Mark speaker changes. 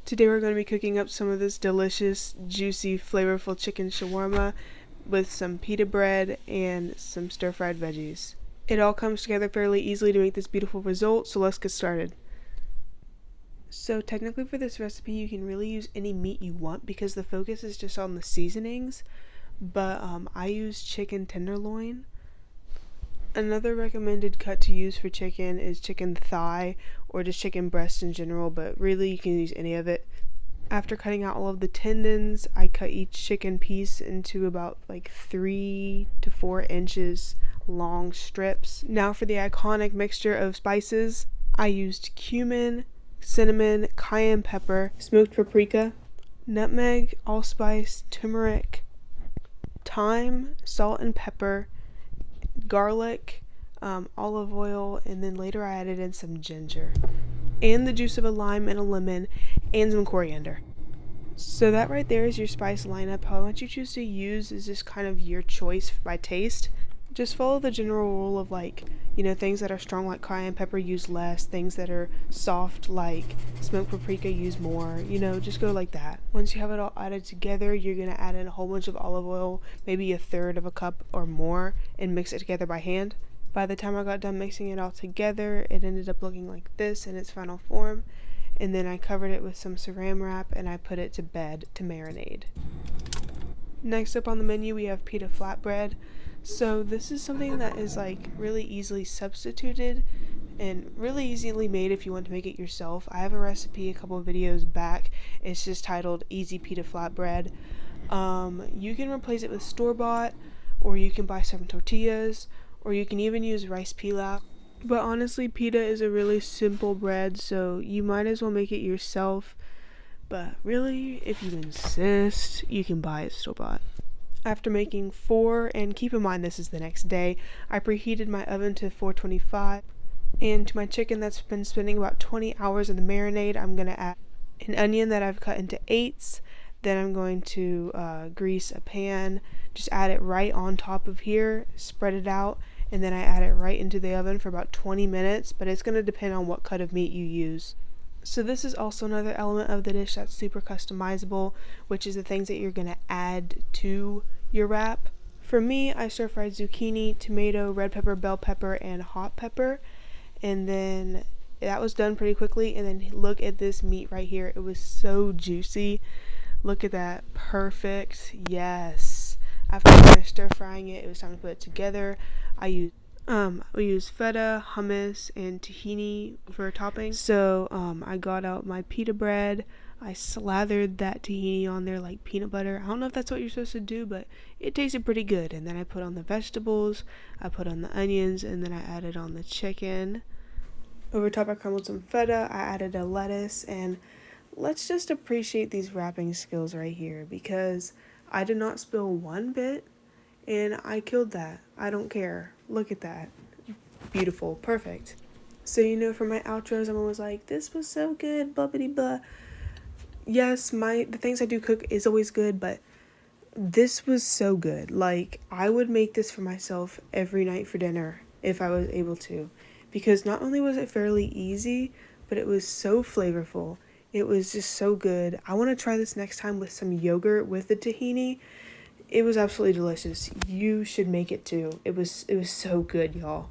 Speaker 1: Today we're going to be cooking up some of this delicious, juicy, flavorful chicken shawarma with some pita bread and some stir-fried veggies. It all comes together fairly easily to make this beautiful result, so let's get started. So technically for this recipe you can really use any meat you want because the focus is just on the seasonings, but I use chicken tenderloin. Another recommended cut to use for chicken is chicken thigh or just chicken breast in general, but really you can use any of it. After cutting out all of the tendons, I cut each chicken piece into about like 3 to 4 inches long strips. Now for the iconic mixture of spices, I used cumin, cinnamon, cayenne pepper, smoked paprika, nutmeg, allspice, turmeric, thyme, salt and pepper, garlic, olive oil, and then later I added in some ginger and the juice of a lime and a lemon and some coriander. So that right there is your spice lineup. How much you choose to use is just kind of your choice by taste. Just follow the general rule of things that are strong like cayenne pepper use less, things that are soft like smoked paprika use more, just go like that. Once you have it all added together, you're going to add in a whole bunch of olive oil, maybe a third of a cup or more, and mix it together by hand. By the time I got done mixing it all together, it ended up looking like this in its final form, and then I covered it with some saran wrap and I put it to bed to marinate. Next up on the menu we have pita flatbread. So this is something that is really easily substituted and really easily made if you want to make it yourself. I have a recipe a couple of videos back. It's just titled Easy Pita Flatbread. You can replace it with store-bought, or you can buy some tortillas, or you can even use rice pilaf. But honestly, pita is a really simple bread, so you might as well make it yourself. But really, if you insist, you can buy it store-bought. After making 4, and keep in mind this is the next day, I preheated my oven to 425, and to my chicken that's been spending about 20 hours in the marinade, I'm going to add an onion that I've cut into 8s. Then I'm going to grease a pan, just add it right on top of here, spread it out, and then I add it right into the oven for about 20 minutes, but it's going to depend on what cut of meat you use. So this is also another element of the dish that's super customizable, which is the things that you're going to add to your wrap. For me, I stir-fried zucchini, tomato, red pepper, bell pepper, and hot pepper. And then that was done pretty quickly. And then look at this meat right here. It was so juicy. Look at that. Perfect. Yes. After I finished stir-frying it, it was time to put it together. We use feta, hummus, and tahini for topping. So I got out my pita bread. I slathered that tahini on there like peanut butter. I don't know if that's what you're supposed to do, but it tasted pretty good. And then I put on the vegetables, I put on the onions, and then I added on the chicken. Over top I crumbled some feta, I added a lettuce, and let's just appreciate these wrapping skills right here because I did not spill one bit. And I killed that. I don't care. Look at that. Beautiful. Perfect. So, for my outros, I'm always like, this was so good, blah, blah, blah. Yes, the things I do cook is always good, but this was so good. I would make this for myself every night for dinner if I was able to. Because not only was it fairly easy, but it was so flavorful. It was just so good. I want to try this next time with some yogurt with the tahini. It was absolutely delicious. You should make it too. It was so good, y'all.